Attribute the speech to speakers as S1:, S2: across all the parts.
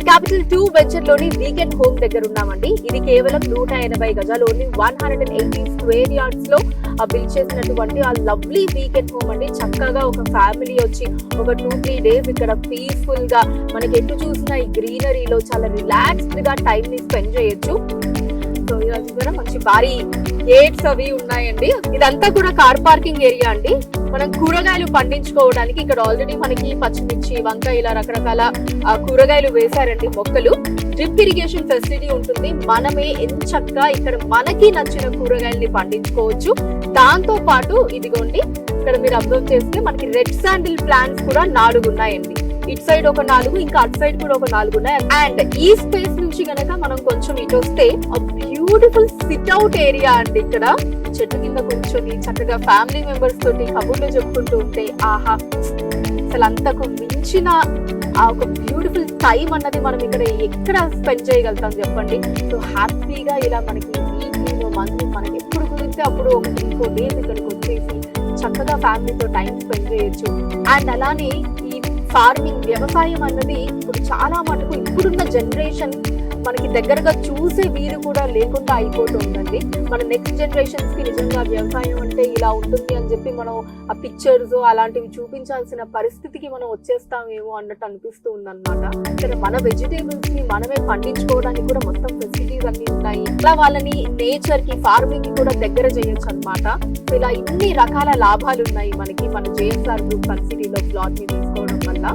S1: Capital 2 venture లోని weekend home దగ్గర ఉన్నామండి. ఇది కేవలం 180 గజాల్లోని 180 స్క్వేర్ యార్డ్స్ లో బిల్డ్ చేసినటువంటి ఆ లవ్లీ వీకెండ్ హోమ్ అండి. చక్కగా ఒక ఫ్యామిలీ వచ్చి ఒక 2-3 డేస్ ఇక్కడ పీస్ఫుల్ గా మనకి ఎటు చూసిన ఈ గ్రీనరీలో చాలా రిలాక్స్డ్ గా టైం ని స్పెండ్ చేయొచ్చు. సో ఇలా మంచి భారీ గేట్స్ అవి ఉన్నాయండి. ఇదంతా కూడా కార్ పార్కింగ్ ఏరియా అండి. మనం కూరగాయలు పండించుకోవడానికి ఇక్కడ ఆల్రెడీ మనకి పచ్చిమిర్చి, వంకాయ ఇలా రకరకాల కూరగాయలు వేశారండి మొక్కలు. డ్రిప్ ఇరిగేషన్ ఫెసిలిటీ ఉంటుంది. మనమే ఎంచక్కా ఇక్కడ మనకి నచ్చిన కూరగాయల్ని పండించుకోవచ్చు. దాంతో పాటు ఇదిగోండి ఇక్కడ మీరు అబ్జర్వ్ చేస్తే మనకి రెడ్ శాండిల్ ప్లాంట్స్ కూడా 4 ఉన్నాయండి. ఇటు సైడ్ ఒక 4, ఇంకా అటు సైడ్ కూడా ఒక 4 ఉన్నాయి. అండ్ ఈ స్పేస్ నుంచి గనక మనం కొంచెం ఇటు వస్తే బ్యూటిఫుల్ సిట్ అవుట్ ఏరియా అండి. ఇక్కడ చెట్టు కింద కూర్చొని చక్కగా ఫ్యామిలీ మెంబర్స్ తోటి కబుర్లు చెప్పుకుంటూ ఉంటే ఆహా, అసలు అంతకు మించిన ఆ ఒక బ్యూటిఫుల్ టైం అన్నది మనం ఇక్కడ ఎక్కడ స్పెండ్ చేయగలుగుతాం చెప్పండి. సో హ్యాపీగా ఇలా మనకి వీక్లీ మంత్లీ మనకి ఎప్పుడు కుదిరితే అప్పుడు ఒక 3-4 డేస్ ఇక్కడికి వచ్చేసి చక్కగా ఫ్యామిలీతో టైం స్పెండ్ చేయొచ్చు. అండ్ అలానే ఈ ఫార్మింగ్ వ్యవసాయం అన్నది ఇప్పుడు చాలా మటుకు ఇప్పుడున్న జనరేషన్ మనకి దగ్గరగా చూసే వీరు కూడా లేకుండా అయిపోతుందండి. మన నెక్స్ట్ జనరేషన్స్ కి నిజంగా వ్యవసాయం అంటే ఇలా ఉంటుంది అని చెప్పి మనం ఆ పిక్చర్స్ అలాంటివి చూపించాల్సిన పరిస్థితికి మనం వచ్చేస్తామేమో అన్నట్టు అనిపిస్తూ ఉందన్నమాట. ఇక్కడ మన వెజిటేబుల్స్ ని మనమే పండించుకోవడానికి కూడా మొత్తం ఫెసిలిటీస్ అన్ని ఉన్నాయి. అలా వాళ్ళని నేచర్ కి ఫార్మింగ్ కి కూడా దగ్గర చేయొచ్చు అనమాట. ఇలా ఇన్ని రకాల లాభాలు ఉన్నాయి మనకి మన జేఎస్ఆర్ గ్రూప్ సన్ సిటీలో ప్లాట్ ని తీసుకోవడం వల్ల.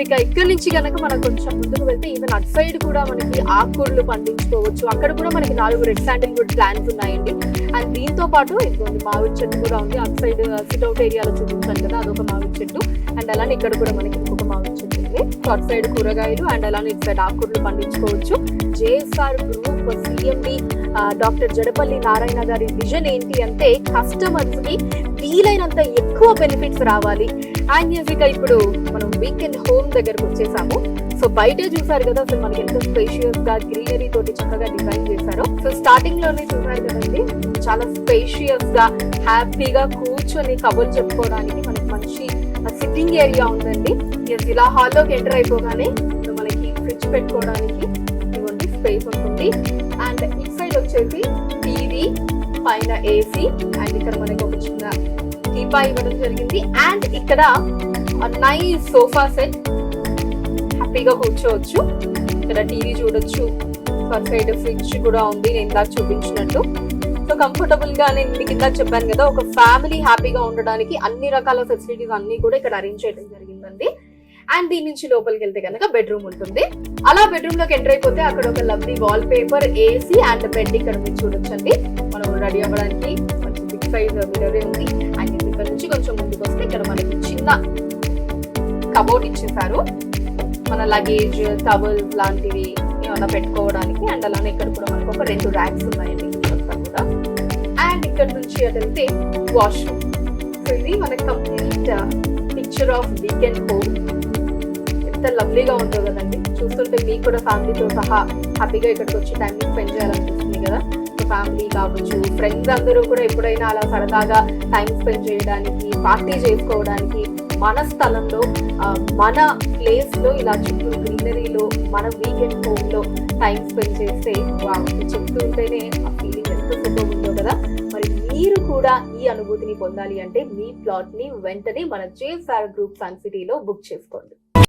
S1: ఇక ఇక్కడ నుంచి కనుక మనం కొంచెం ముందుకు వెళ్తే ఈవెన్ అటు సైడ్ కూడా మనకి ఆకుకూరలు పండించుకోవచ్చు. అక్కడ కూడా మనకి 4 రెడ్ శాండిల్వుడ్ ప్లాంట్స్ ఉన్నాయండి. అండ్ దీంతో పాటు ఇదిగోండి మామిడి చెట్టు కూడా ఉంది. అటు సైడ్ సిట్అవుట్ ఏరియాలో చూపించాను కదా, అదొక మామిడి చెట్టు. అండ్ అలానే ఇక్కడ కూడా మనకి ఇంకొక మామిడి చెట్టు ఉంది. అటు సైడ్ కూరగాయలు అండ్ అలానే ఇటు సైడ్ ఆకుకూరలు పండించుకోవచ్చు. JSR group CMD doctor Jadapalli Narayana గారి విజన్ ఏంటి అంటే కస్టమర్స్ కి వీలైనంత ఎక్కువ బెనిఫిట్స్ రావాలి. అండ్ ఇక ఇప్పుడు మనం వీకెండ్ హోమ్ దగ్గరకు వచ్చేసాము. సో బయటే చూసారు కదా అసలు మనకి ఎంత స్పేషియస్ గా గ్రీనరీ తోటి చక్కగా డిజైన్ చేశారో. సో స్టార్టింగ్ లోనే చూసారు కదండి చాలా స్పేషియస్ గా హ్యాపీగా కూర్చొని కబుర్లు చెప్పుకోవడానికి మనకి మంచి సిట్టింగ్ ఏరియా ఉందండి. ఇలా హాల్లోకి ఎంటర్ అయిపోగానే మనకి ఫ్రిడ్జ్ పెట్టుకోవడానికి ఇవ్వండి స్పేస్ ఉంటుంది. అండ్ ఈ సైడ్ వచ్చేసి టీవీ, పైన ఏసీ అండ్ ఇక్కడ మనకి ఒక చిన్న టీపా ఇవ్వడం జరిగింది. అండ్ ఇక్కడ నైస్ సోఫా సెట్, హ్యాపీగా కూర్చోవచ్చు. ఇక్కడ టీవీ చూడొచ్చు. సైడ్ ఫ్రిడ్జ్ కూడా ఉంది నేను ఇందాక చూపించినట్టు. సో కంఫర్టబుల్ గా నేను మీకు ఇందాక చెప్పాను కదా ఒక ఫ్యామిలీ హ్యాపీగా ఉండడానికి అన్ని రకాల ఫెసిలిటీస్ అన్ని కూడా ఇక్కడ అరేంజ్ చేయడం జరిగిందండి. అండ్ దీని నుంచి లోపలికి వెళ్తే కనుక బెడ్రూమ్ ఉంటుంది. అలా బెడ్రూమ్ లోకి ఎంటర్ అయిపోతే అక్కడ ఒక lovely wall paper, AC and bed ఇక్కడ మీరు చూడొచ్చండి. మనం రెడీ అవ్వడానికి కొంచెం బిగ్ సైజ్ మిర్రర్ ఉంది. అండ్ ఇక్కడ నుంచి కొంచెం ముందుకు వస్తే ఇక్కడ మనకి చిన్న కబోర్డ్ ఇచ్చేసారు. మన లగేజ్, టవల్స్ లాంటివి ఏమైనా పెట్టుకోవడానికి. అండ్ అలానే ఇక్కడ కూడా మనకు ఒక 2 ర్యాక్స్ ఉన్నాయండి కూడా. అండ్ ఇక్కడ నుంచి అదైతే వాష్రూమ్. సో ఇది మనకి complete picture of weekend home. ఎంత లవ్లీగా ఉంటుందో కదండి. చూస్తుంటే మీకు కూడా ఫ్యామిలీతో సహా హ్యాపీగా ఇక్కడికి వచ్చి టైం స్పెండ్ చేయాలనిపిస్తుంది కదా. ఫ్యామిలీ కావచ్చు, ఫ్రెండ్స్ అందరూ కూడా ఎప్పుడైనా అలా సరదాగా టైం స్పెండ్ చేయడానికి, పార్టీ చేసుకోవడానికి మన స్థలంలో మన ప్లేస్ లో ఇలా చుట్టూ గ్రీనరీలో మన వీకెండ్ హోమ్ లో టైం స్పెండ్ చేస్తే చెప్తూ ఉంటేనే ఆ ఫీలింగ్ ఎంత సూపర్ ఉందో కదా. మరి మీరు కూడా ఈ అనుభూతిని పొందాలి అంటే మీ ప్లాట్ ని వెంటనే మన జేఎస్ఆర్ గ్రూప్ సన్ సిటీలో బుక్ చేసుకోండి.